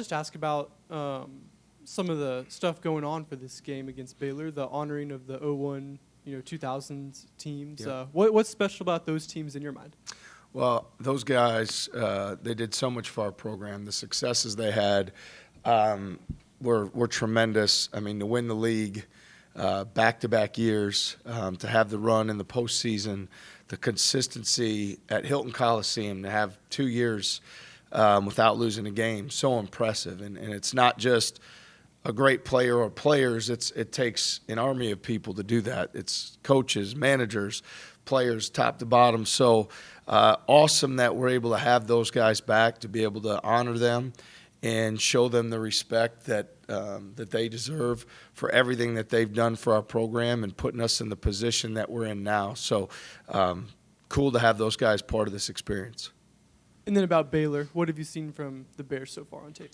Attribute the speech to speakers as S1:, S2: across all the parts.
S1: just ask about some of the stuff going on for this game against Baylor, the honoring of the 01, 2000s teams.
S2: Yep.
S1: What's special about those teams in your mind?
S2: Well, those guys, they did so much for our program. The successes they had were tremendous. I mean, to win the league back-to-back years, to have the run in the postseason, the consistency at Hilton Coliseum, to have 2 years without losing a game, so impressive. And it's not just a great player or players. It takes an army of people to do that. It's coaches, managers, players, top to bottom. So awesome that we're able to have those guys back, to be able to honor them and show them the respect that they deserve for everything that they've done for our program and putting us in the position that we're in now. So cool to have those guys part of this experience.
S1: And then about Baylor, what have you seen from the Bears so far on tape?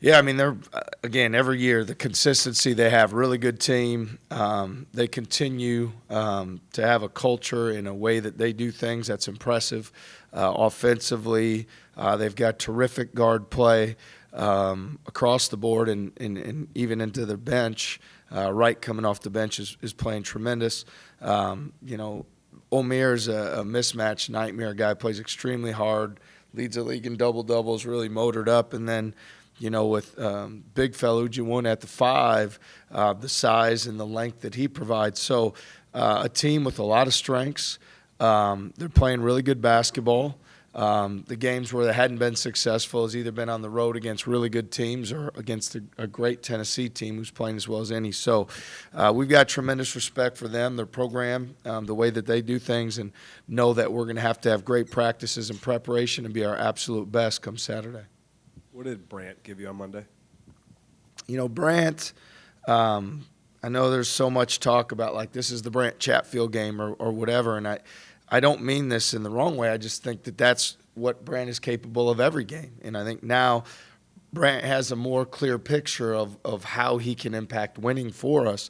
S2: Yeah, I mean, they're, again, every year, the consistency they have, really good team. They continue to have a culture in a way that they do things that's impressive. Offensively, they've got terrific guard play across the board and even into their bench. Wright coming off the bench is playing tremendous. Omer's a mismatch nightmare. Guy plays extremely hard, leads the league in double-doubles, really motored up. And then, with big fella Ujiwon at the 5, the size and the length that he provides. So a team with a lot of strengths. They're playing really good basketball. The games where they hadn't been successful has either been on the road against really good teams or against a great Tennessee team who's playing as well as any. So we've got tremendous respect for them, their program, the way that they do things, and know that we're going to have great practices and preparation and be our absolute best come Saturday.
S3: What did Brent give you on Monday?
S2: Brent, I know there's so much talk about, like, this is the Brent Chatfield game or whatever, and I don't mean this in the wrong way. I just think that that's what Brent is capable of every game. And I think now Brent has a more clear picture of how he can impact winning for us.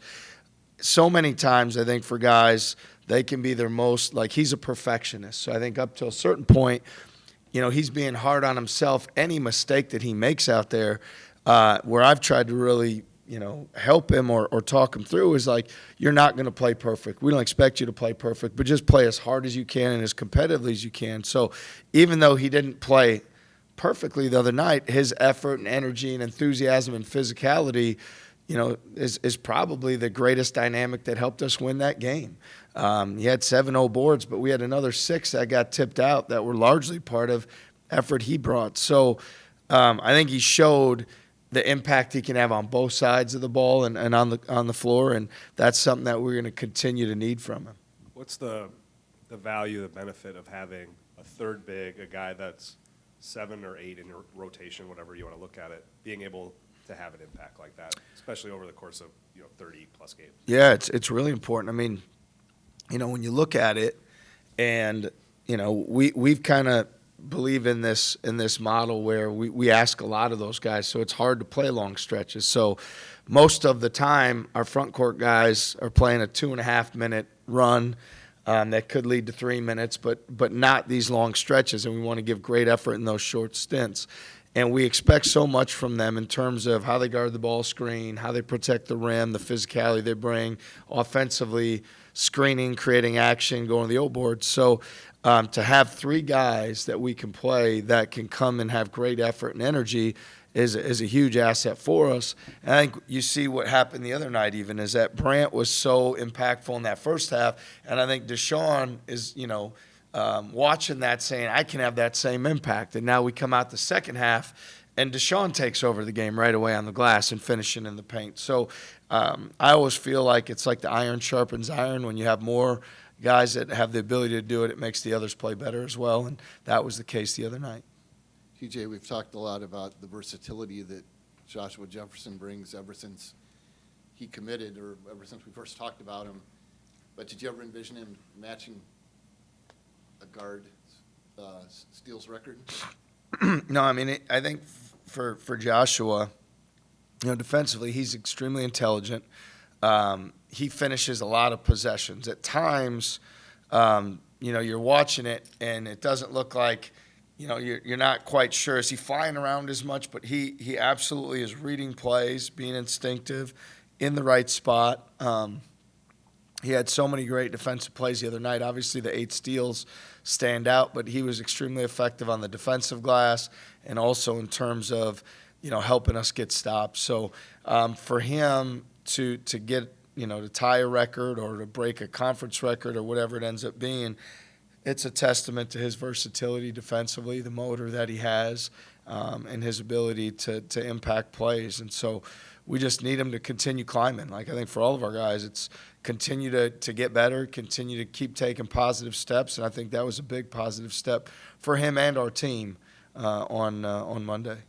S2: So many times, I think, for guys, they can be their most, like, he's a perfectionist. So I think up to a certain point, he's being hard on himself. Any mistake that he makes out there, where I've tried to really, help him or talk him through is like, you're not going to play perfect. We don't expect you to play perfect, but just play as hard as you can and as competitively as you can. So even though he didn't play perfectly the other night, his effort and energy and enthusiasm and physicality, is probably the greatest dynamic that helped us win that game. He had 7-0 boards, but we had another 6 that got tipped out that were largely part of effort he brought. So I think he showed the impact he can have on both sides of the ball and on the floor, and that's something that we're going to continue to need from him.
S3: What's the value, the benefit of having a third big, a guy that's 7 or 8 in your rotation, whatever you want to look at it, being able to have an impact like that, especially over the course of 30-plus games? Yeah,
S2: it's really important. I mean, when you look at it, and we've kind of believe in this model where we ask a lot of those guys, so it's hard to play long stretches. So most of the time, our front court guys are playing a 2.5-minute run that could lead to 3 minutes, but not these long stretches, and we want to give great effort in those short stints. And we expect so much from them in terms of how they guard the ball screen, how they protect the rim, the physicality they bring, offensively, screening, creating action, going to the O-board. So to have 3 guys that we can play that can come and have great effort and energy is a huge asset for us. And I think you see what happened the other night even is that Brant was so impactful in that first half, and I think Deshaun is, watching that saying, I can have that same impact. And now we come out the second half, and Deshaun takes over the game right away on the glass and finishing in the paint. So I always feel like it's like the iron sharpens iron. When you have more guys that have the ability to do it, it makes the others play better as well, and that was the case the other night.
S4: TJ, we've talked a lot about the versatility that Joshua Jefferson brings ever since he committed or ever since we first talked about him. But did you ever envision him matching a guard steals record?
S2: No, I mean, I think for Joshua, defensively, he's extremely intelligent. He finishes a lot of possessions. At times, you're watching it, and it doesn't look like you're not quite sure, is he flying around as much? But he absolutely is reading plays, being instinctive, in the right spot. He had so many great defensive plays the other night. Obviously, the 8 steals stand out, but he was extremely effective on the defensive glass and also in terms of, helping us get stops. So for him to get, to tie a record or to break a conference record or whatever it ends up being, it's a testament to his versatility defensively, the motor that he has, and his ability to impact plays. And so we just need him to continue climbing. Like, I think for all of our guys, it's continue to get better, continue to keep taking positive steps. And I think that was a big positive step for him and our team on Monday.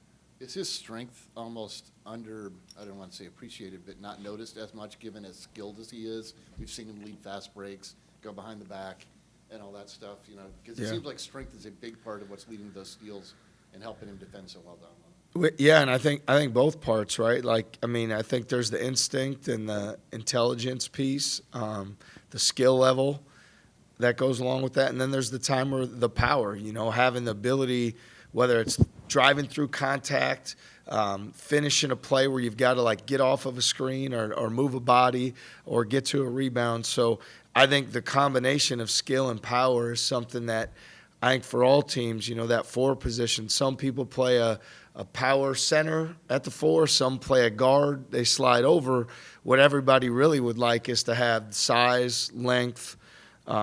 S4: Is his strength almost under, I don't want to say appreciated, but not noticed as much given as skilled as he is? We've seen him lead fast breaks, go behind the back, and all that stuff, because it seems like strength is a big part of what's leading to those steals and helping him defend so well down low.
S2: Yeah, and I think both parts, right? Like, I think there's the instinct and the intelligence piece, the skill level that goes along with that, and then there's the time where the power, having the ability, whether it's driving through contact, finishing a play where you've got to get off of a screen or move a body or get to a rebound. So I think the combination of skill and power is something that I think for all teams, that 4 position, some people play a power center at the 4, some play a guard, they slide over. What everybody really would like is to have size, length,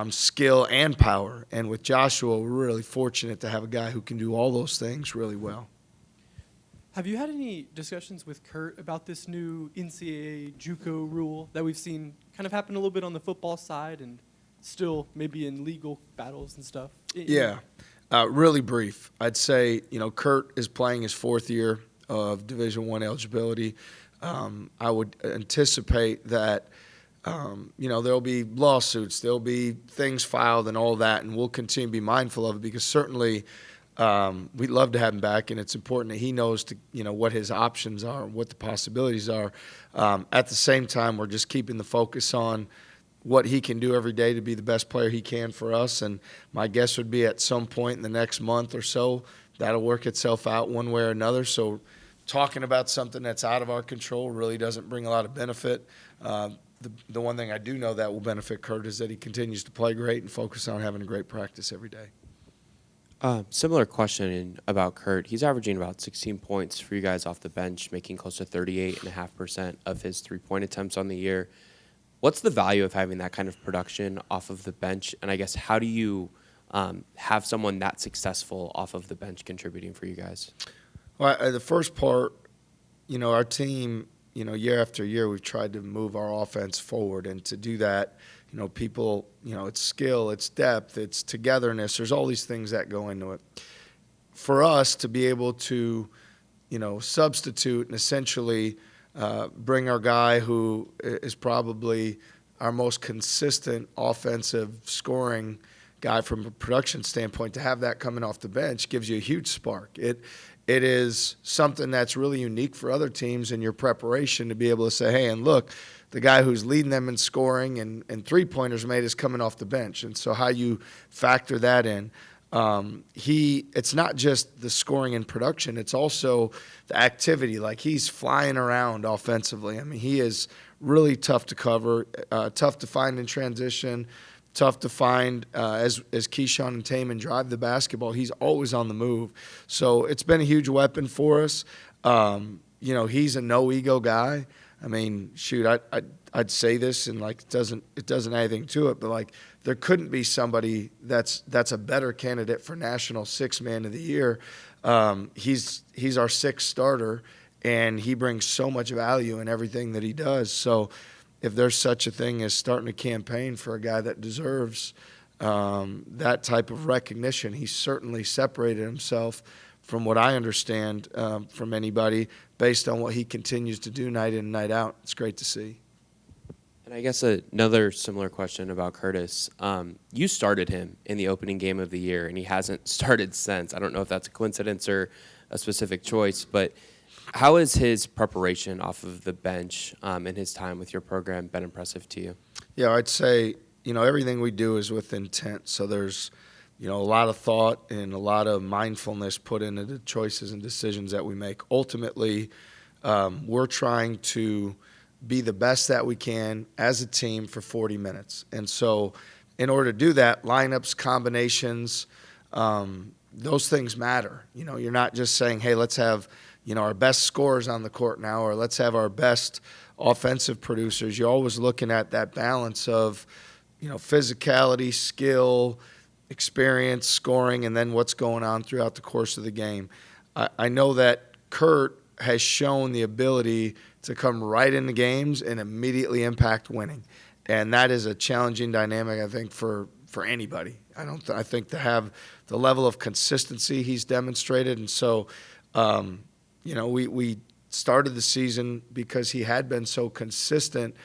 S2: skill, and power. And with Joshua, we're really fortunate to have a guy who can do all those things really well.
S1: Have you had any discussions with Kurt about this new NCAA JUCO rule that we've seen kind of happen a little bit on the football side and still maybe in legal battles and stuff?
S2: Yeah, really brief. I'd say, Kurt is playing his 4th year of Division I eligibility. I would anticipate that, there'll be lawsuits, there'll be things filed and all that, and we'll continue to be mindful of it because certainly we'd love to have him back, and it's important that he knows what his options are, what the possibilities are. At the same time, we're just keeping the focus on what he can do every day to be the best player he can for us. And my guess would be at some point in the next month or so, that'll work itself out one way or another. So talking about something that's out of our control really doesn't bring a lot of benefit. The one thing I do know that will benefit Kurt is that he continues to play great and focus on having a great practice every day.
S5: Similar question about Kurt. He's averaging about 16 points for you guys off the bench, making close to 38.5% of his 3-point attempts on the year. What's the value of having that kind of production off of the bench? And I guess how do you have someone that successful off of the bench contributing for you guys?
S2: Well, the first part, our team, year after year, we've tried to move our offense forward. And to do that, people, it's skill, it's depth, it's togetherness. There's all these things that go into it. For us to be able to, substitute and essentially bring our guy who is probably our most consistent offensive scoring guy from a production standpoint, to have that coming off the bench gives you a huge spark. It is something that's really unique for other teams in your preparation to be able to say, hey, and look, the guy who's leading them in scoring and 3-pointers made is coming off the bench. And so how you factor that in, it's not just the scoring and production, it's also the activity. Like, he's flying around offensively. I mean, he is really tough to cover, tough to find in transition, tough to find as Keyshawn and Taman drive the basketball. He's always on the move. So it's been a huge weapon for us. He's a no-ego guy. I mean, shoot, I'd say this and it doesn't add anything to it, but there couldn't be somebody that's a better candidate for National 6th Man of the Year. He's our 6th starter, and he brings so much value in everything that he does. So if there's such a thing as starting a campaign for a guy that deserves that type of recognition, he's certainly separated himself from what I understand from anybody based on what he continues to do night in and night out. It's great to see.
S5: And I guess another similar question about Curtis. You started him in the opening game of the year, and he hasn't started since. I don't know if that's a coincidence or a specific choice, but how has his preparation off of the bench and his time with your program been impressive to you?
S2: Yeah, I'd say, everything we do is with intent. So there's a lot of thought and a lot of mindfulness put into the choices and decisions that we make. Ultimately, we're trying to be the best that we can as a team for 40 minutes. And so in order to do that, lineups, combinations, those things matter. You're not just saying, hey, let's have, our best scorers on the court now, or let's have our best offensive producers. You're always looking at that balance of, physicality, skill, experience, scoring, and then what's going on throughout the course of the game. I know that Kurt has shown the ability to come right into games and immediately impact winning. And that is a challenging dynamic, I think, for anybody. I think to have the level of consistency he's demonstrated. And so, we started the season because he had been so consistent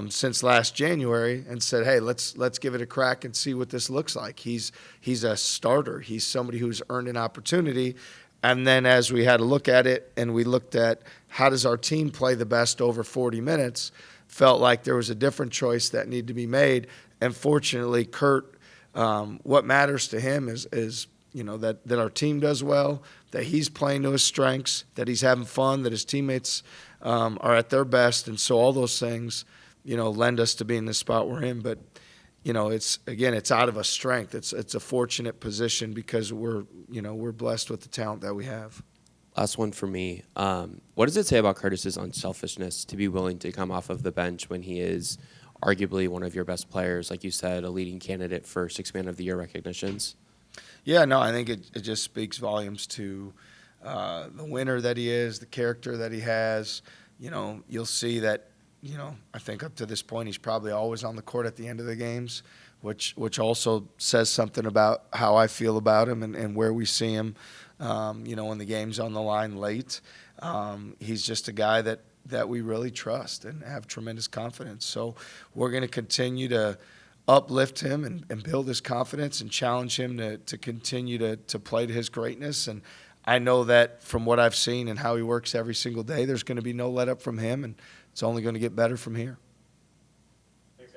S2: since last January, and said, hey, let's give it a crack and see what this looks like. He's a starter. He's somebody who's earned an opportunity. And then as we had to look at it and we looked at how does our team play the best over 40 minutes, felt like there was a different choice that needed to be made. And fortunately, Kurt, what matters to him is that our team does well, that he's playing to his strengths, that he's having fun, that his teammates are at their best. And so all those things, lend us to being in the spot we're in. But, it's out of a strength. It's a fortunate position because we're blessed with the talent that we have.
S5: Last one for me. What does it say about Curtis's unselfishness to be willing to come off of the bench when he is arguably one of your best players, like you said, a leading candidate for Sixth Man of the Year recognitions?
S2: Yeah, no, I think it just speaks volumes to the winner that he is, the character that he has. You'll see that, I think up to this point he's probably always on the court at the end of the games, which also says something about how I feel about him and where we see him, when the game's on the line late. He's just a guy that we really trust and have tremendous confidence. So we're going to continue to uplift him and build his confidence and challenge him to continue to play to his greatness. And I know that from what I've seen and how he works every single day, there's going to be no let up from him, and it's only going to get better from here.